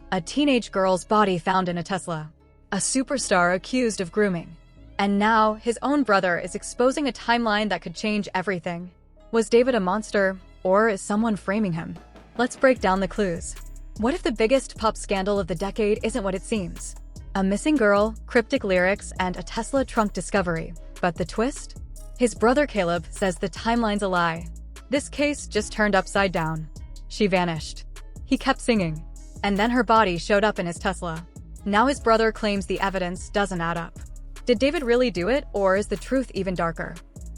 A teenage girl's body found in a Tesla. A superstar accused of grooming. And now, his own brother is exposing a timeline that could change everything. Was David a monster, or is someone framing him? Let's break down the clues. What if the biggest pop scandal of the decade isn't what it seems? A missing girl, cryptic lyrics, and a Tesla trunk discovery. But the twist? His brother Caleb says the timeline's a lie. This case just turned upside down. She vanished. He kept singing. And then her body showed up in his Tesla. Now his brother claims the evidence doesn't add up. Did David really do it, or is the truth even darker?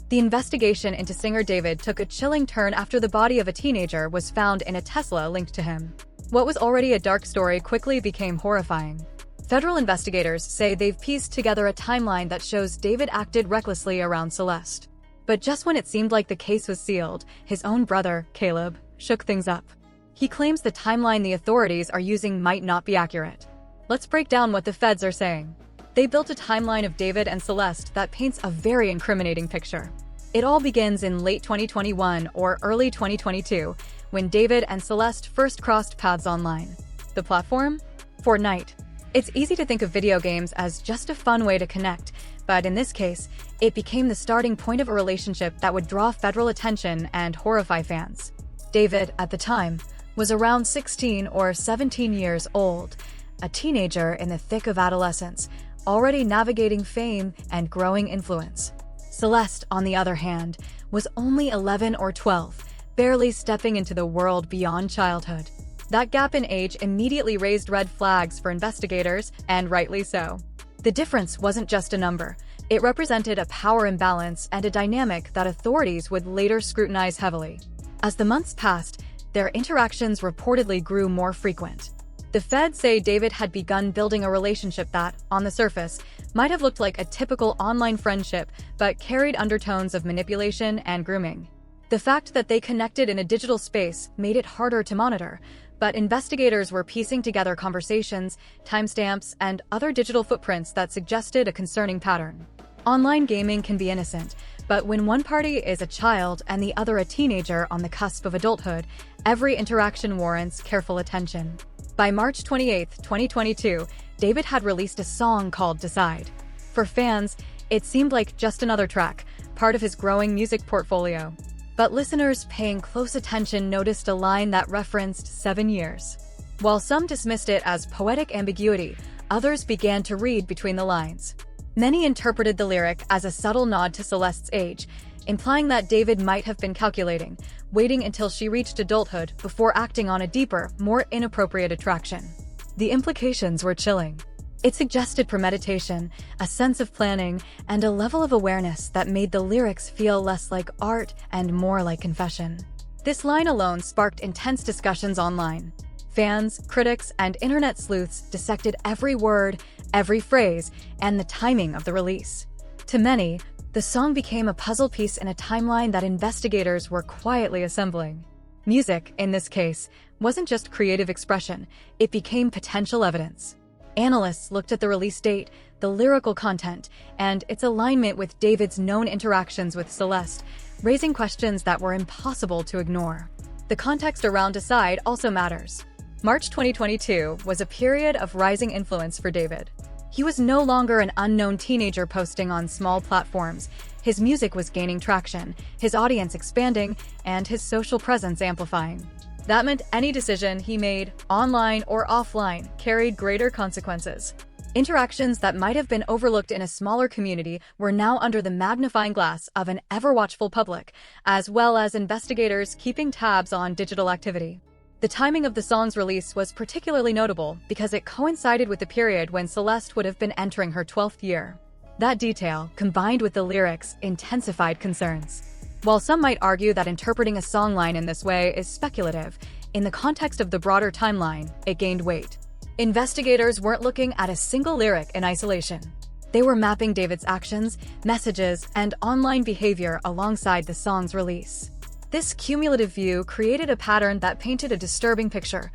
The investigation into singer David took a chilling turn after the body of a teenager was found in a Tesla linked to him. What was already a dark story quickly became horrifying. Federal investigators say they've pieced together a timeline that shows David acted recklessly around Celeste. But just when it seemed like the case was sealed, his own brother, Caleb, shook things up. He claims the timeline the authorities are using might not be accurate. Let's break down what the feds are saying. They built a timeline of David and Celeste that paints a very incriminating picture. It all begins in late 2021 or early 2022, when David and Celeste first crossed paths online. The platform? Fortnite. It's easy to think of video games as just a fun way to connect, but in this case, it became the starting point of a relationship that would draw federal attention and horrify fans. David, at the time, was around 16 or 17 years old, a teenager in the thick of adolescence, already navigating fame and growing influence. Celeste, on the other hand, was only 11 or 12, barely stepping into the world beyond childhood. That gap in age immediately raised red flags for investigators, and rightly so. The difference wasn't just a number. It represented a power imbalance and a dynamic that authorities would later scrutinize heavily. As the months passed, their interactions reportedly grew more frequent. The feds say David had begun building a relationship that, on the surface, might have looked like a typical online friendship but carried undertones of manipulation and grooming. The fact that they connected in a digital space made it harder to monitor, but investigators were piecing together conversations, timestamps, and other digital footprints that suggested a concerning pattern. Online gaming can be innocent, but when one party is a child and the other a teenager on the cusp of adulthood, every interaction warrants careful attention. By March 28, 2022, David had released a song called Decide. For fans, it seemed like just another track, part of his growing music portfolio. But listeners paying close attention noticed a line that referenced 7 years. While some dismissed it as poetic ambiguity, others began to read between the lines. Many interpreted the lyric as a subtle nod to Celeste's age, implying that David might have been calculating, waiting until she reached adulthood before acting on a deeper, more inappropriate attraction. The implications were chilling. It suggested premeditation, a sense of planning, and a level of awareness that made the lyrics feel less like art and more like confession. This line alone sparked intense discussions online. Fans, critics, and internet sleuths dissected every word, every phrase, and the timing of the release. To many, the song became a puzzle piece in a timeline that investigators were quietly assembling. Music, in this case, wasn't just creative expression, it became potential evidence. Analysts looked at the release date, the lyrical content, and its alignment with David's known interactions with Celeste, raising questions that were impossible to ignore. The context around Decide also matters. March 2022 was a period of rising influence for David. He was no longer an unknown teenager posting on small platforms. His music was gaining traction, his audience expanding, and his social presence amplifying. That meant any decision he made, online or offline, carried greater consequences. Interactions that might have been overlooked in a smaller community were now under the magnifying glass of an ever-watchful public, as well as investigators keeping tabs on digital activity. The timing of the song's release was particularly notable because it coincided with the period when Celeste would have been entering her 12th year. That detail, combined with the lyrics, intensified concerns. While some might argue that interpreting a songline in this way is speculative, in the context of the broader timeline, it gained weight. Investigators weren't looking at a single lyric in isolation. They were mapping David's actions, messages, and online behavior alongside the song's release. This cumulative view created a pattern that painted a disturbing picture: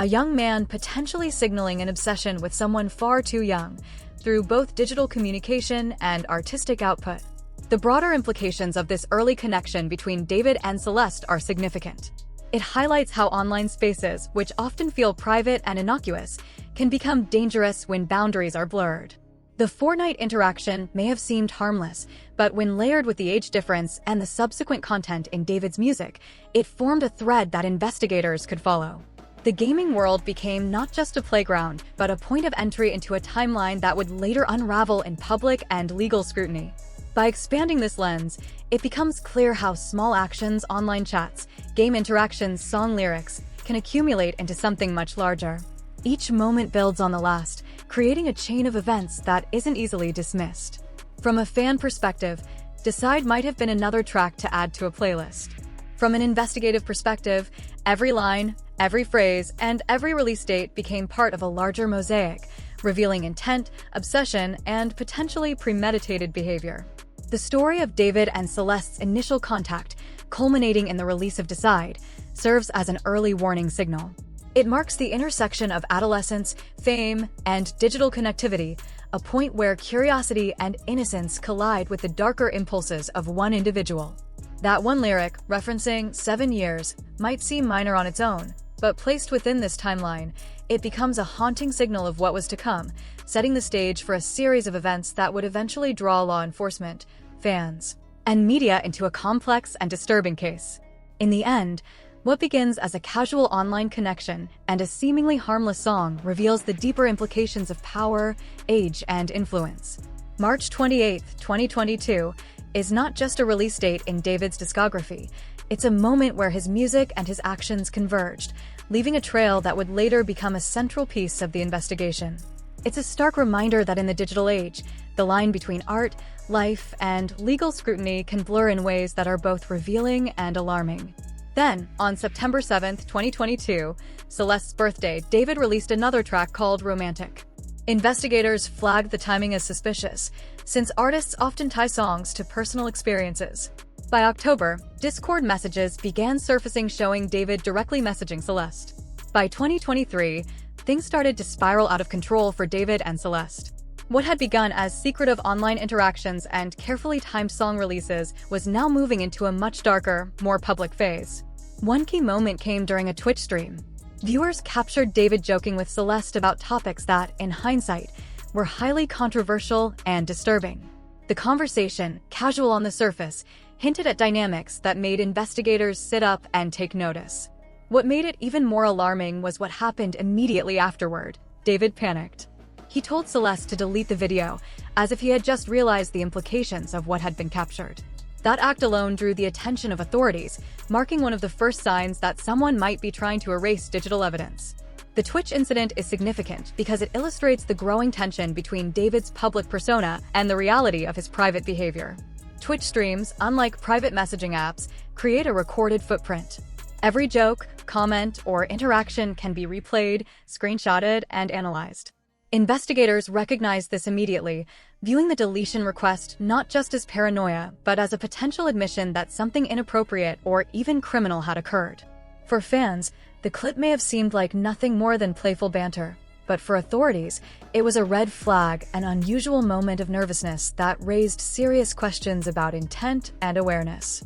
a young man potentially signaling an obsession with someone far too young, through both digital communication and artistic output. The broader implications of this early connection between David and Celeste are significant. It highlights how online spaces, which often feel private and innocuous, can become dangerous when boundaries are blurred. The Fortnite interaction may have seemed harmless, but when layered with the age difference and the subsequent content in David's music, it formed a thread that investigators could follow. The gaming world became not just a playground, but a point of entry into a timeline that would later unravel in public and legal scrutiny. By expanding this lens, it becomes clear how small actions, online chats, game interactions, song lyrics can accumulate into something much larger. Each moment builds on the last, creating a chain of events that isn't easily dismissed. From a fan perspective, Decide might have been another track to add to a playlist. From an investigative perspective, every line, every phrase, and every release date became part of a larger mosaic, revealing intent, obsession, and potentially premeditated behavior. The story of David and Celeste's initial contact, culminating in the release of Decide, serves as an early warning signal. It marks the intersection of adolescence, fame, and digital connectivity, a point where curiosity and innocence collide with the darker impulses of one individual. That one lyric, referencing 7 years, might seem minor on its own, but placed within this timeline, it becomes a haunting signal of what was to come, setting the stage for a series of events that would eventually draw law enforcement, fans, and media into a complex and disturbing case. In the end, what begins as a casual online connection and a seemingly harmless song reveals the deeper implications of power, age, and influence. March 28, 2022, is not just a release date in David's discography, it's a moment where his music and his actions converged, leaving a trail that would later become a central piece of the investigation. It's a stark reminder that in the digital age, the line between art, life, and legal scrutiny can blur in ways that are both revealing and alarming. Then, on September 7, 2022, Celeste's birthday, David released another track called Romantic. Investigators flagged the timing as suspicious, since artists often tie songs to personal experiences. By October, Discord messages began surfacing showing David directly messaging Celeste. By 2023, things started to spiral out of control for David and Celeste. What had begun as secretive online interactions and carefully timed song releases was now moving into a much darker, more public phase. One key moment came during a Twitch stream. Viewers captured David joking with Celeste about topics that, in hindsight, were highly controversial and disturbing. The conversation, casual on the surface, hinted at dynamics that made investigators sit up and take notice. What made it even more alarming was what happened immediately afterward. David panicked. He told Celeste to delete the video, as if he had just realized the implications of what had been captured. That act alone drew the attention of authorities, marking one of the first signs that someone might be trying to erase digital evidence. The Twitch incident is significant because it illustrates the growing tension between David's public persona and the reality of his private behavior. Twitch streams, unlike private messaging apps, create a recorded footprint. Every joke, comment, or interaction can be replayed, screenshotted, and analyzed. Investigators recognized this immediately, viewing the deletion request not just as paranoia, but as a potential admission that something inappropriate or even criminal had occurred. For fans, the clip may have seemed like nothing more than playful banter, but for authorities, it was a red flag, an unusual moment of nervousness that raised serious questions about intent and awareness.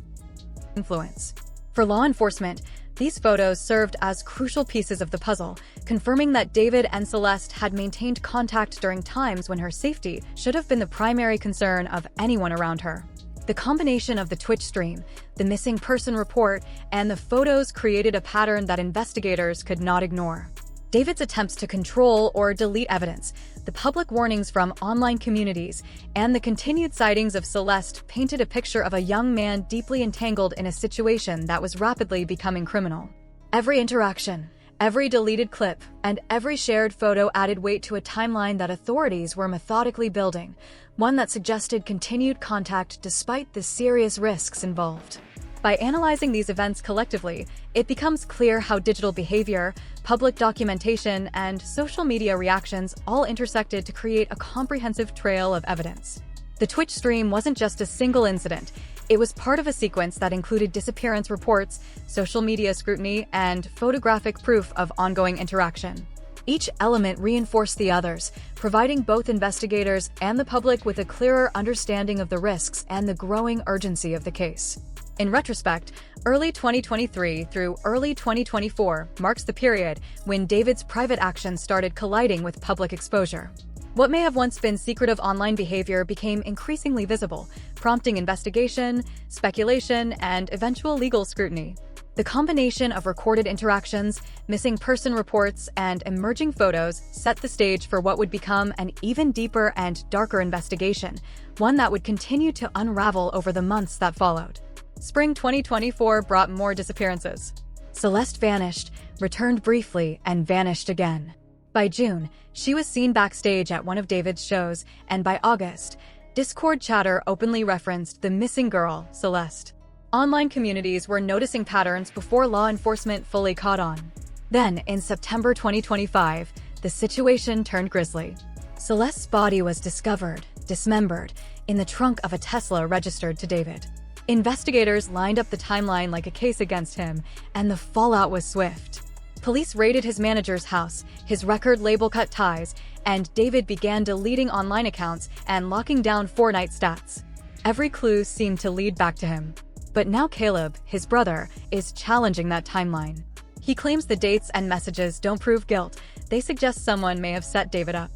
Influence. For law enforcement, these photos served as crucial pieces of the puzzle, confirming that David and Celeste had maintained contact during times when her safety should have been the primary concern of anyone around her. The combination of the Twitch stream, the missing person report, and the photos created a pattern that investigators could not ignore. David's attempts to control or delete evidence, the public warnings from online communities, and the continued sightings of Celeste painted a picture of a young man deeply entangled in a situation that was rapidly becoming criminal. Every interaction, every deleted clip, and every shared photo added weight to a timeline that authorities were methodically building, one that suggested continued contact despite the serious risks involved. By analyzing these events collectively, it becomes clear how digital behavior, public documentation, and social media reactions all intersected to create a comprehensive trail of evidence. The Twitch stream wasn't just a single incident, it was part of a sequence that included disappearance reports, social media scrutiny, and photographic proof of ongoing interaction. Each element reinforced the others, providing both investigators and the public with a clearer understanding of the risks and the growing urgency of the case. In retrospect, early 2023 through early 2024 marks the period when David's private actions started colliding with public exposure. What may have once been secretive online behavior became increasingly visible, prompting investigation, speculation, and eventual legal scrutiny. The combination of recorded interactions, missing person reports, and emerging photos set the stage for what would become an even deeper and darker investigation, one that would continue to unravel over the months that followed. Spring 2024 brought more disappearances. Celeste vanished, returned briefly, and vanished again. By June, she was seen backstage at one of David's shows, and by August, Discord chatter openly referenced the missing girl, Celeste. Online communities were noticing patterns before law enforcement fully caught on. Then, in September 2025, the situation turned grisly. Celeste's body was discovered, dismembered, in the trunk of a Tesla registered to David. Investigators lined up the timeline like a case against him, and the fallout was swift. Police raided his manager's house, his record label cut ties, and David began deleting online accounts and locking down Fortnite stats. Every clue seemed to lead back to him. But now Caleb, his brother, is challenging that timeline. He claims the dates and messages don't prove guilt. They suggest someone may have set David up.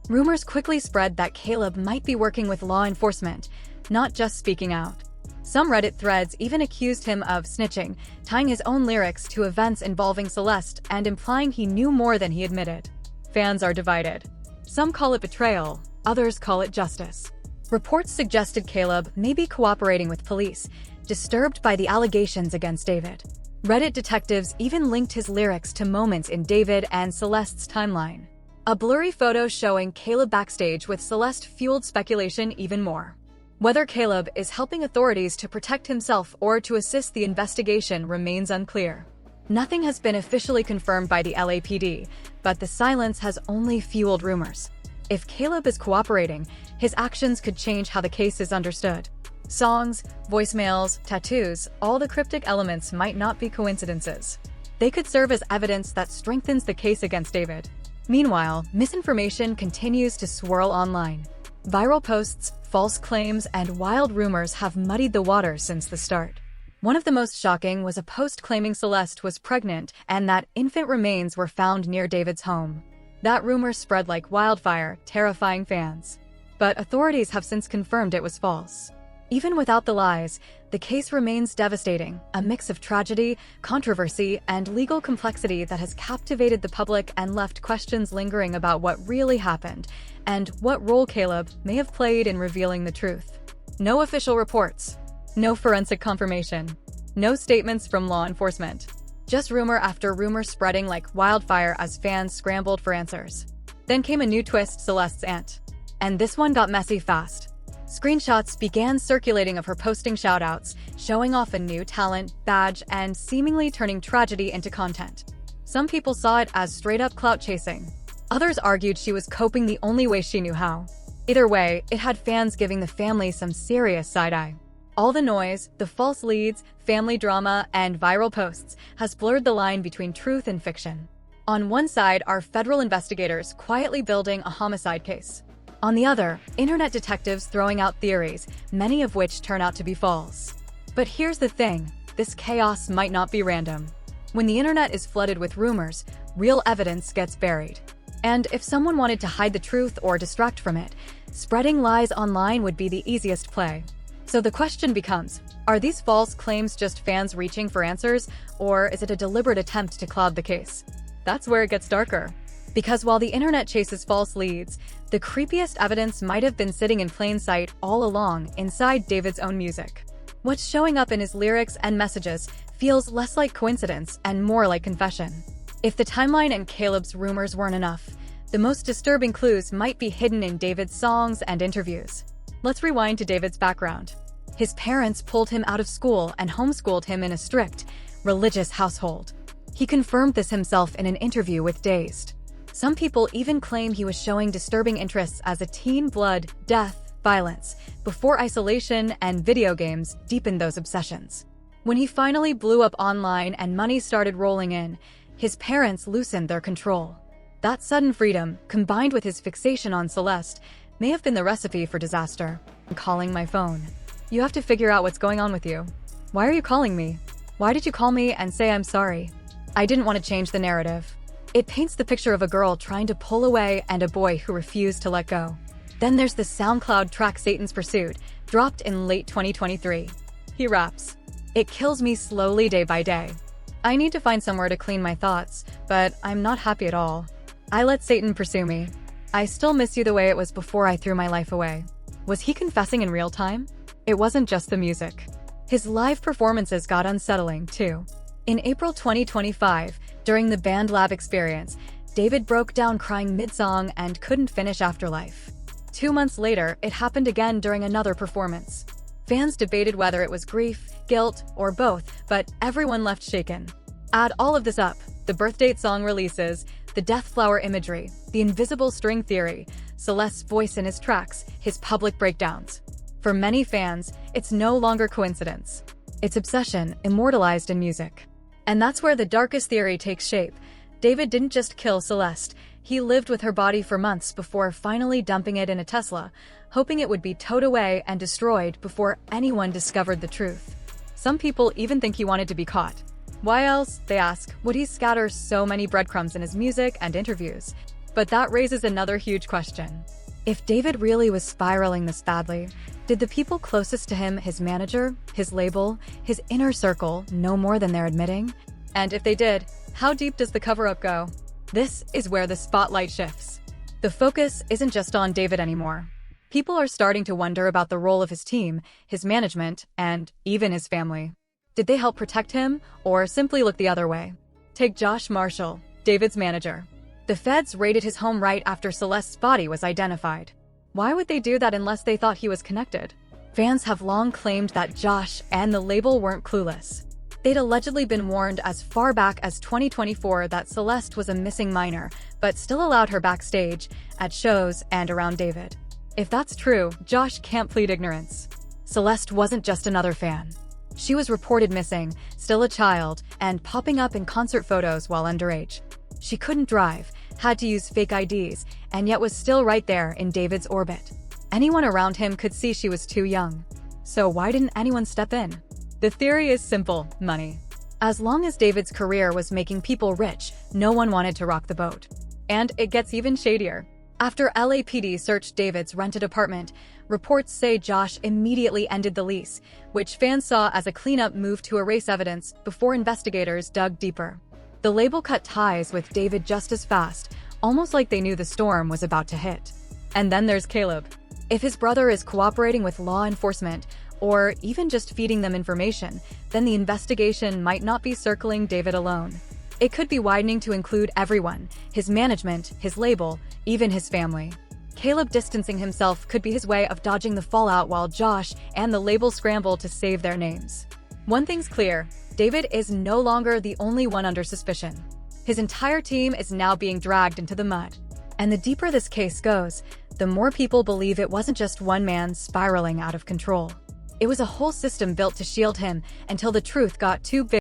Rumors quickly spread that Caleb might be working with law enforcement, not just speaking out. Some Reddit threads even accused him of snitching, tying his own lyrics to events involving Celeste and implying he knew more than he admitted. Fans are divided. Some call it betrayal, others call it justice. Reports suggested Caleb may be cooperating with police, disturbed by the allegations against David. Reddit detectives even linked his lyrics to moments in David and Celeste's timeline. A blurry photo showing Caleb backstage with Celeste fueled speculation even more. Whether Caleb is helping authorities to protect himself or to assist the investigation remains unclear. Nothing has been officially confirmed by the LAPD, but the silence has only fueled rumors. If Caleb is cooperating, his actions could change how the case is understood. Songs, voicemails, tattoos, all the cryptic elements might not be coincidences. They could serve as evidence that strengthens the case against David. Meanwhile, misinformation continues to swirl online. Viral posts, false claims, and wild rumors have muddied the waters since the start. One of the most shocking was a post claiming Celeste was pregnant and that infant remains were found near David's home. That rumor spread like wildfire, terrifying fans. But authorities have since confirmed it was false. Even without the lies, the case remains devastating, a mix of tragedy, controversy, and legal complexity that has captivated the public and left questions lingering about what really happened and what role Caleb may have played in revealing the truth. No official reports, no forensic confirmation, no statements from law enforcement. Just rumor after rumor spreading like wildfire as fans scrambled for answers. Then came a new twist: Celeste's aunt. And this one got messy fast. Screenshots began circulating of her posting shoutouts, showing off a new talent, badge, and seemingly turning tragedy into content. Some people saw it as straight-up clout chasing. Others argued she was coping the only way she knew how. Either way, it had fans giving the family some serious side-eye. All the noise, the false leads, family drama, and viral posts has blurred the line between truth and fiction. On one side are federal investigators quietly building a homicide case. On the other, internet detectives throwing out theories, many of which turn out to be false. But here's the thing, this chaos might not be random. When the internet is flooded with rumors, real evidence gets buried. And if someone wanted to hide the truth or distract from it, spreading lies online would be the easiest play. So the question becomes, are these false claims just fans reaching for answers, or is it a deliberate attempt to cloud the case? That's where it gets darker. Because while the internet chases false leads, the creepiest evidence might have been sitting in plain sight all along inside David's own music. What's showing up in his lyrics and messages feels less like coincidence and more like confession. If the timeline and Caleb's rumors weren't enough, the most disturbing clues might be hidden in David's songs and interviews. Let's rewind to David's background. His parents pulled him out of school and homeschooled him in a strict, religious household. He confirmed this himself in an interview with Dazed. Some people even claim he was showing disturbing interests as a teen: blood, death, violence, before isolation and video games deepened those obsessions. When he finally blew up online and money started rolling in, his parents loosened their control. That sudden freedom, combined with his fixation on Celeste, may have been the recipe for disaster. I'm calling my phone. You have to figure out what's going on with you. Why are you calling me? Why did you call me and say I'm sorry? I didn't want to change the narrative. It paints the picture of a girl trying to pull away and a boy who refused to let go. Then there's the SoundCloud track Satan's Pursuit, dropped in late 2023. He raps, "It kills me slowly day by day. I need to find somewhere to clean my thoughts, but I'm not happy at all. I let Satan pursue me. I still miss you the way it was before I threw my life away." Was he confessing in real time? It wasn't just the music. His live performances got unsettling, too. In April 2025, during the BandLab experience, David broke down crying mid-song and couldn't finish Afterlife. 2 months later, it happened again during another performance. Fans debated whether it was grief, guilt, or both, but everyone left shaken. Add all of this up: the birthdate song releases, the death flower imagery, the invisible string theory, Celeste's voice in his tracks, his public breakdowns. For many fans, it's no longer coincidence. It's obsession immortalized in music. And that's where the darkest theory takes shape. David didn't just kill Celeste, he lived with her body for months before finally dumping it in a Tesla, hoping it would be towed away and destroyed before anyone discovered the truth. Some people even think he wanted to be caught. Why else, they ask, would he scatter so many breadcrumbs in his music and interviews? But that raises another huge question. If David really was spiraling this badly, did the people closest to him, his manager, his label, his inner circle, know more than they're admitting? And if they did, how deep does the cover-up go? This is where the spotlight shifts. The focus isn't just on David anymore. People are starting to wonder about the role of his team, his management, and even his family. Did they help protect him, or simply look the other way? Take Josh Marshall, David's manager. The feds raided his home right after Celeste's body was identified. Why would they do that unless they thought he was connected? Fans have long claimed that Josh and the label weren't clueless. They'd allegedly been warned as far back as 2024 that Celeste was a missing minor, but still allowed her backstage, at shows, and around David. If that's true, Josh can't plead ignorance. Celeste wasn't just another fan. She was reported missing, still a child, and popping up in concert photos while underage. She couldn't drive, had to use fake IDs, and yet was still right there in David's orbit. Anyone around him could see she was too young. So why didn't anyone step in? The theory is simple: money. As long as David's career was making people rich, no one wanted to rock the boat. And it gets even shadier. After LAPD searched David's rented apartment, reports say Josh immediately ended the lease, which fans saw as a cleanup move to erase evidence before investigators dug deeper. The label cut ties with David just as fast, almost like they knew the storm was about to hit. And then there's Caleb. If his brother is cooperating with law enforcement, or even just feeding them information, then the investigation might not be circling David alone. It could be widening to include everyone: his management, his label, even his family. Caleb distancing himself could be his way of dodging the fallout while Josh and the label scramble to save their names. One thing's clear: David is no longer the only one under suspicion. His entire team is now being dragged into the mud. And the deeper this case goes, the more people believe it wasn't just one man spiraling out of control. It was a whole system built to shield him until the truth got too big.